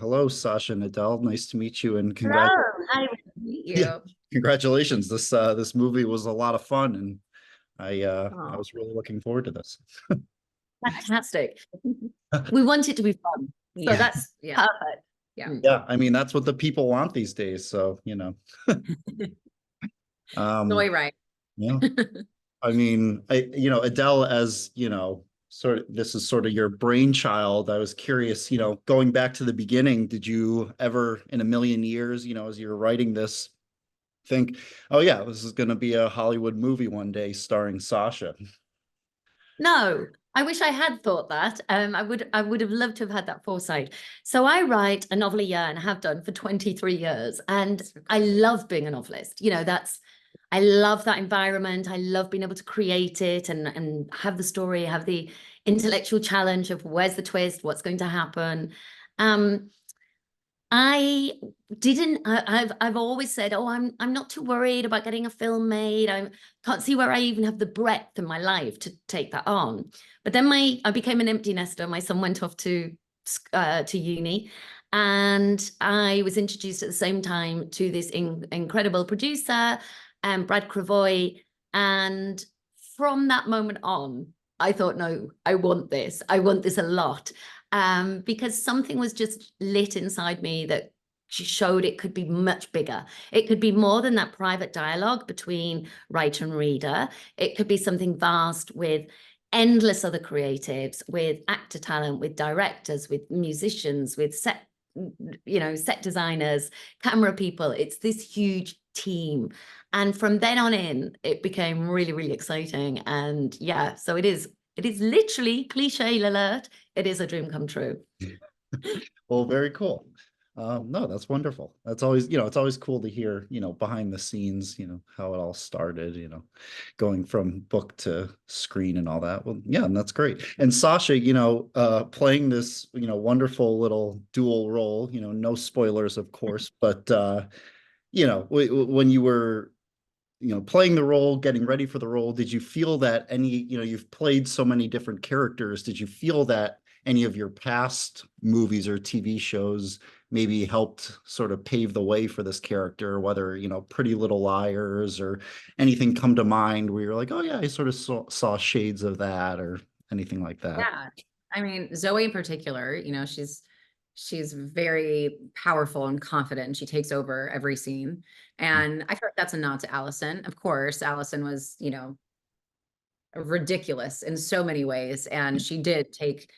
Hello, Sasha and Adele. Nice to meet you, and Hello, hi, nice to meet yeah, you. congratulations. This movie was a lot of fun, and I Oh, was really looking forward to this. fantastic. We want it to be fun. So Yeah, that's perfect. Yeah. yeah. I mean, that's what the people want these days. So, um, Soy right. yeah. I mean, Adele, as sort of this is sort of your brainchild. I was curious, going back to the beginning, did you ever in a million years, as you were writing this, think, oh yeah, this is going to be a Hollywood movie one day starring Sasha? No, I wish I had thought that. I would have loved to have had that foresight. So I write a novel a year and have done for 23 years. And I love being a novelist. I love that environment. I love being able to create it and have the story, have the intellectual challenge of where's the twist, what's going to happen. Um, I didn't. I've always said, "Oh, I'm not too worried about getting a film made. I can't see where I even have the breadth in my life to take that on." But then I became an empty nester. My son went off to uni, and I was introduced at the same time to this incredible producer, Brad Cravoy, and from that moment on, I thought, "No, I want this. I want this a lot." Because something was just lit inside me that showed it could be much bigger. It could be more than that private dialogue between writer and reader. It could be something vast with endless other creatives, with actor talent, with directors, with musicians, with set designers, camera people. It's this huge team. And from then on in, it became really, really exciting. And yeah, so it is literally cliche alert. It is a dream come true. Well, very cool. No, that's wonderful. That's always, it's always cool to hear, behind the scenes, how it all started, going from book to screen and all that. Well, yeah, and that's great. And Sasha, playing this, wonderful little dual role, no spoilers, of course, but when you were playing the role, getting ready for the role, did you feel that you've played so many different characters, did you feel that any of your past movies or TV shows maybe helped sort of pave the way for this character, whether, Pretty Little Liars or anything come to mind where you're like, oh yeah, I sort of saw shades of that or anything like that? Yeah. I mean, Zoe in particular, she's very powerful and confident. She takes over every scene. And I feel like that's a nod to Allison. Of course, Allison was, ridiculous in so many ways. And she did take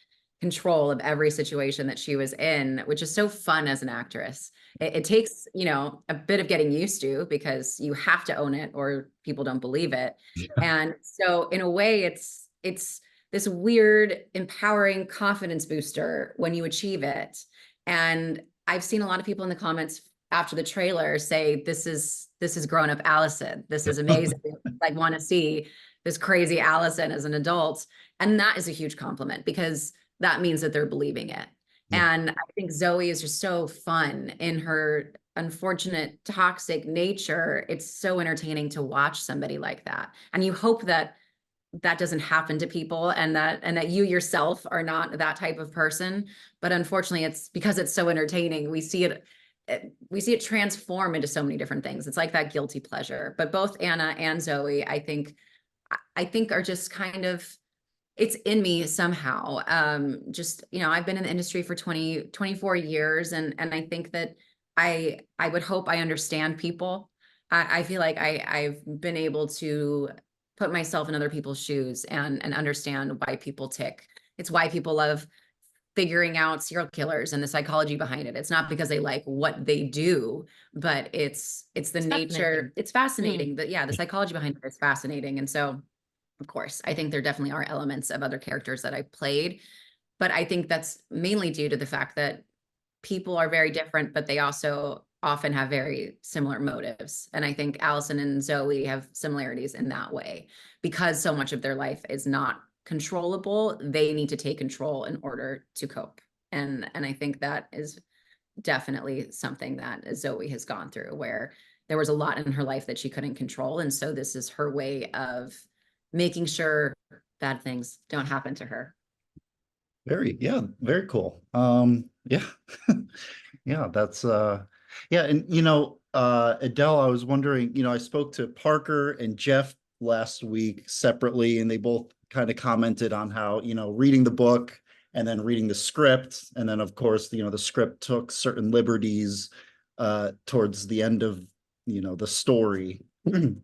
control of every situation that she was in, which is so fun as an actress. It takes, a bit of getting used to because you have to own it or people don't believe it. And so in a way, it's this weird, empowering confidence booster when you achieve it. And I've seen a lot of people in the comments after the trailer say, this is grown up Allison. This is amazing. I want to see this crazy Allison as an adult. And that is a huge compliment because that means that they're believing it. Yeah. And I think Zoe is just so fun in her unfortunate, toxic nature. It's so entertaining to watch somebody like that. And you hope that that doesn't happen to people and that you yourself are not that type of person. But unfortunately, it's because it's so entertaining. We see it transform into so many different things. It's like that guilty pleasure. But both Anna and Zoe, I think are just kind of, it's in me somehow. Just, I've been in the industry for 24 years. And I think that I would hope I understand people. I feel like I've been able to put myself in other people's shoes and understand why people tick. It's why people love figuring out serial killers and the psychology behind it. It's not because they like what they do, but it's the nature. Fascinating. It's fascinating. But yeah, the psychology behind it is fascinating. And so of course, I think there definitely are elements of other characters that I played, but I think that's mainly due to the fact that people are very different, but they also often have very similar motives. And I think Allison and Zoe have similarities in that way because so much of their life is not controllable. They need to take control in order to cope. And I think that is definitely something that Zoe has gone through where there was a lot in her life that she couldn't control. And so this is her way of making sure bad things don't happen to her. Very cool. Yeah. Yeah, that's yeah, and Adele, I was wondering, I spoke to Parker and Jeff last week separately, and they both kind of commented on how, reading the book and then reading the script, and then of course, the script took certain liberties towards the end of, the story.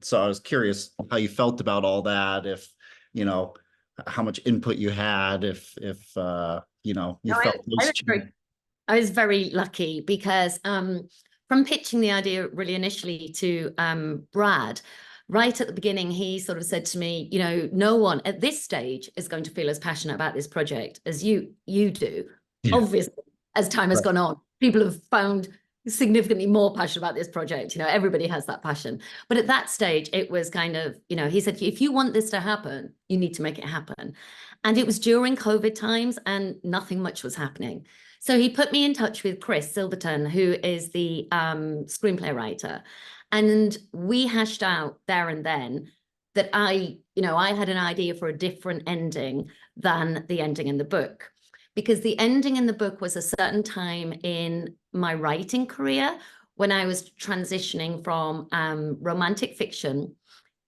So I was curious how you felt about all that, if, you know, how much input you had, if you No, felt I those was very, changes. I was very lucky because from pitching the idea really initially to Brad, right at the beginning, he sort of said to me, no one at this stage is going to feel as passionate about this project as you do. Yeah. Obviously, as time has Right. gone on, people have found significantly more passion about this project. Everybody has that passion. But at that stage, it was kind of, he said, if you want this to happen, you need to make it happen. And it was during COVID times and nothing much was happening. So he put me in touch with Chris Silverton, who is the screenplay writer. And we hashed out there and then that I had an idea for a different ending than the ending in the book. Because the ending in the book was a certain time in my writing career when I was transitioning from romantic fiction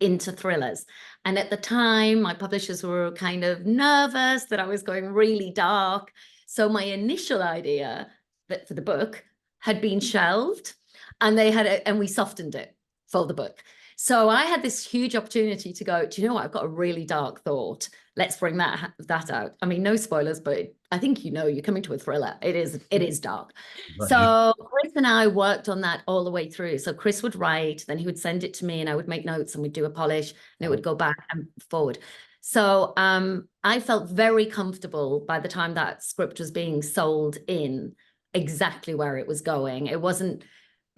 into thrillers. And at the time, my publishers were kind of nervous that I was going really dark. So my initial idea that for the book had been shelved, and and we softened it for the book. So I had this huge opportunity to go, do you know what? I've got a really dark thought. Let's bring that out. I mean, no spoilers, but I think you're coming to a thriller. It is dark. Right. So Chris and I worked on that all the way through. So Chris would write, then he would send it to me, and I would make notes, and we'd do a polish, and it would go back and forward. So I felt very comfortable by the time that script was being sold in exactly where it was going. It wasn't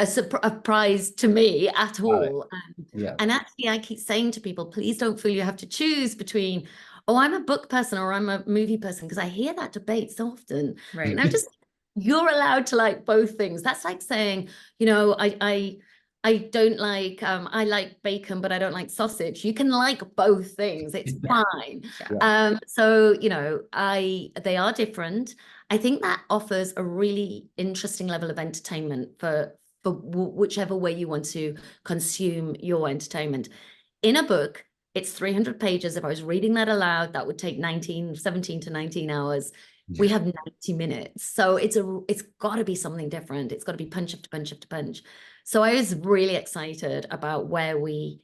a surprise to me at all. Yeah. And actually, I keep saying to people, please don't feel you have to choose between, oh, I'm a book person or I'm a movie person, because I hear that debate so often. Right. And I'm just, you're allowed to like both things. That's like saying, I don't like, I like bacon, but I don't like sausage. You can like both things. It's fine. Yeah. So, they are different. I think that offers a really interesting level of entertainment for whichever way you want to consume your entertainment. In a book, it's 300 pages. If I was reading that aloud, that would take 17 to 19 hours. We have 90 minutes. So it's got to be something different. It's got to be punch after punch after punch. So I was really excited about where we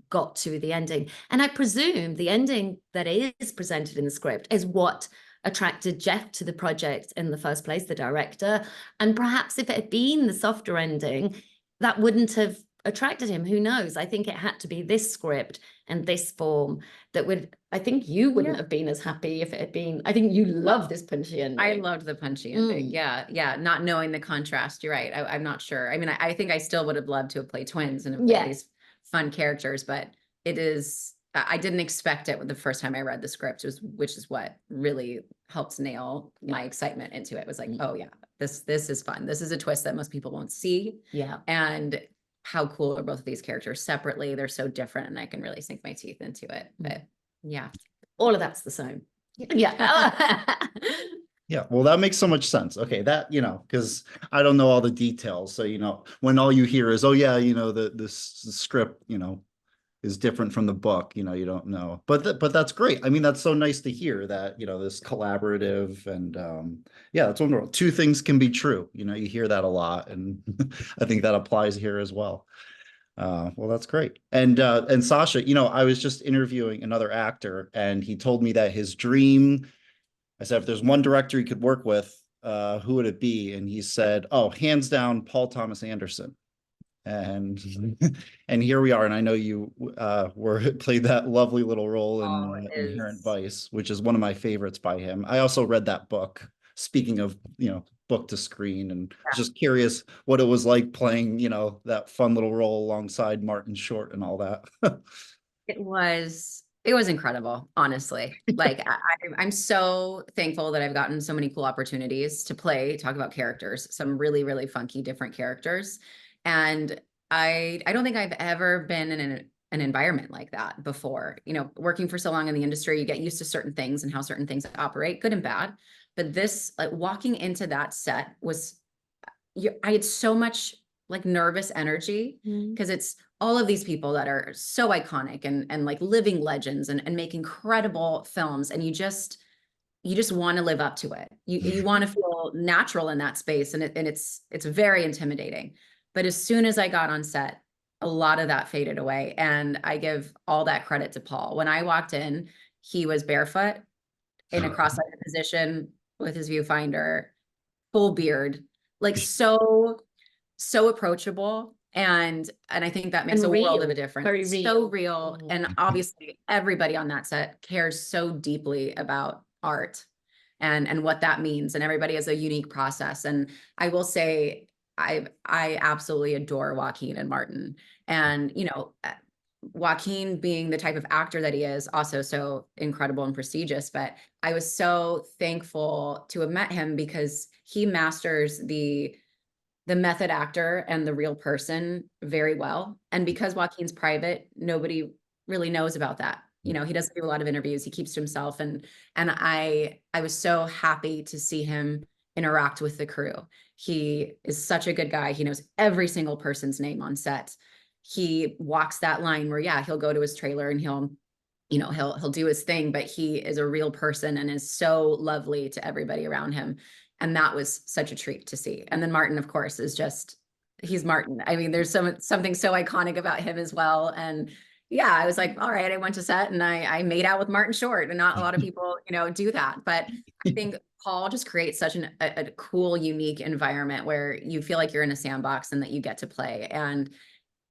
got to the ending. And I presume the ending that is presented in the script is what attracted Jeff to the project in the first place, the director. And perhaps if it had been the softer ending, that wouldn't have attracted him. Who knows? I think it had to be this script and this form that would, I think you wouldn't have been as happy if it had been, I think you love this punchy ending. I loved the punchy ending. Yeah. Not knowing the contrast. You're right. I'm not sure. I mean, I think I still would have loved to have played twins and have played these fun characters, but I didn't expect it the first time I read the script, which is what really helped nail my excitement into it. It was like, oh yeah, this is fun. This is a twist that most people won't see. Yeah. And how cool are both of these characters separately? They're so different, and I can really sink my teeth into it. But yeah, all of that's the same. Yeah. Yeah, well, that makes so much sense. Okay, that, because I don't know all the details. So, when all you hear is, oh yeah, this script, is different from the book, you don't know. But that's great. I mean, that's so nice to hear that, this collaborative, and yeah, that's wonderful. Two things can be true. You hear that a lot, and I think that applies here as well. Well, that's great. And Sasha, I was just interviewing another actor, and he told me that his dream, I said, if there's one director he could work with, who would it be? And he said, oh, hands down, Paul Thomas Anderson. And and here we are. And I know you played that lovely little role in Inherent Vice, which is one of my favorites by him. I also read that book. Speaking of, book to screen, and just curious what it was like playing, that fun little role alongside Martin Short and all that. it was incredible, honestly. Like I'm so thankful that I've gotten so many cool opportunities to talk about characters, some really, really funky, different characters. And I don't think I've ever been in an environment like that before. Working for so long in the industry, you get used to certain things and how certain things operate, good and bad. But this, like walking into that set was, I had so much like nervous energy because it's all of these people that are so iconic and like living legends and make incredible films. And you just want to live up to it. You want to feel natural in that space. And it's very intimidating. But as soon as I got on set, a lot of that faded away. And I give all that credit to Paul. When I walked in, he was barefoot in a cross-legged position with his viewfinder, full beard, like so approachable. And I think that makes a world of a difference. Very So real. real. And obviously everybody on that set cares so deeply about art and what that means. And everybody has a unique process. And I will say, I absolutely adore Joaquin and Martin. And, you know, Joaquin being the type of actor that he is, also so incredible and prestigious, but I was so thankful to have met him because he masters the method actor and the real person very well. And because Joaquin's private, nobody really knows about that. You know, he doesn't do a lot of interviews. He keeps to himself. And I was so happy to see him interact with the crew. He is such a good guy. He knows every single person's name on set. He walks that line where, yeah, he'll go to his trailer and he'll do his thing, but he is a real person and is so lovely to everybody around him. And that was such a treat to see. And then Martin, of course, is just, he's Martin. I mean, there's something so iconic about him as well. And yeah, I was like, all right, I went to set and I made out with Martin Short, and not a lot of people, you know, do that. But I think Paul just creates such a cool, unique environment where you feel like you're in a sandbox and that you get to play. And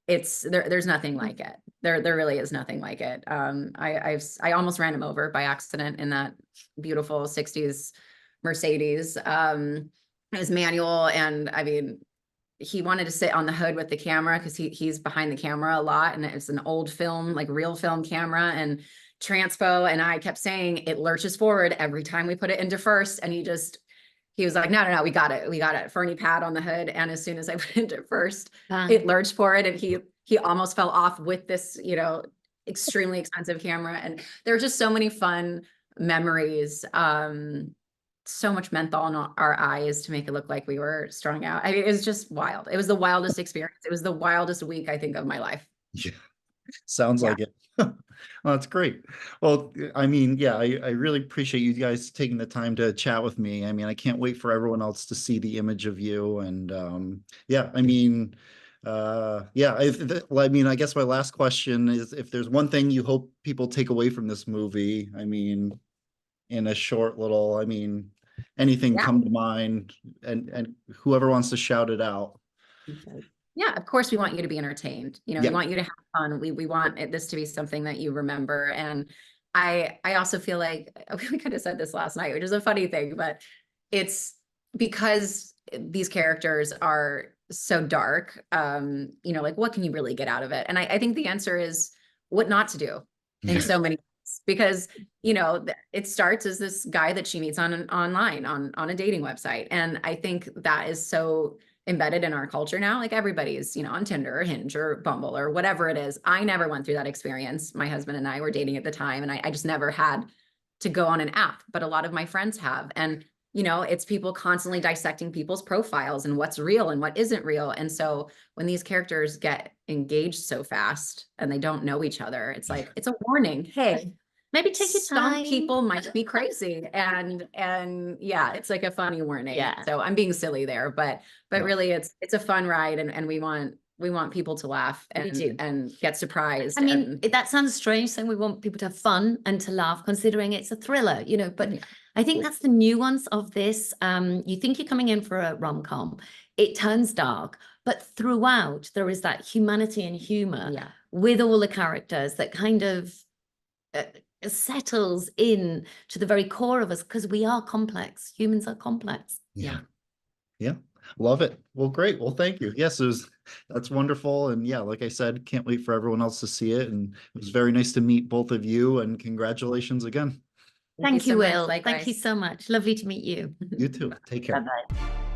there's nothing like it. There really is nothing like it. I almost ran him over by accident in that beautiful 60s Mercedes, his manual. And I mean, he wanted to sit on the hood with the camera because he's behind the camera a lot, and it's an old film, like real film camera and transpo. And I kept saying it lurches forward every time we put it into first. And he was like, no, we got it. Fernie pad on the hood. And as soon as I put it into first, it lurched forward, and he almost fell off with this, you know, extremely expensive camera. And there were just so many fun memories. So much menthol in our eyes to make it look like we were strung out. I mean, it was just wild. It was the wildest experience. It was the wildest week, I think, of my life. Yeah, sounds like it. Well, that's great. Well, I mean, yeah, I really appreciate you guys taking the time to chat with me. I mean, I can't wait for everyone else to see the image of you. And yeah, I mean, yeah, I mean, I guess my last question is, if there's one thing you hope people take away from this movie, I mean, in a short little, I mean, anything come to mind, and whoever wants to shout it out. Yeah, of course we want you to be entertained. You know, we want you to have fun. We want this to be something that you remember. And I also feel like, we kind of said this last night, which is a funny thing, but it's because these characters are so dark, you know, like what can you really get out of it? And I think the answer is what not to do in so many ways, because, you know, it starts as this guy that she meets online on a dating website. And I think that is so embedded in our culture now. Like everybody's, you know, on Tinder or Hinge or Bumble or whatever it is. I never went through that experience. My husband and I were dating at the time, and I just never had to go on an app, but a lot of my friends have. And, you know, it's people constantly dissecting people's profiles and what's real and what isn't real. And so when these characters get engaged so fast and they don't know each other, it's like, it's a warning. Hey, maybe take your time. Some people might be crazy. And yeah, it's like a funny warning. Yeah. So I'm being silly there, but really it's a fun ride, and we want people to laugh and get surprised. I mean, that sounds strange, saying we want people to have fun and to laugh, considering it's a thriller, you know, but I think that's the nuance of this. You think you're coming in for a rom-com, it turns dark, but throughout there is that humanity and humor with all the characters that kind of settles in to the very core of us, because we are complex. Humans are complex. Yeah. Love it. Well, great. Well, thank you. Yes, that's wonderful. And yeah, like I said, can't wait for everyone else to see it. And it was very nice to meet both of you, and congratulations again. Thank you, so Will. much. Thank you so much. Lovely to meet you. You too. Take care. Bye-bye.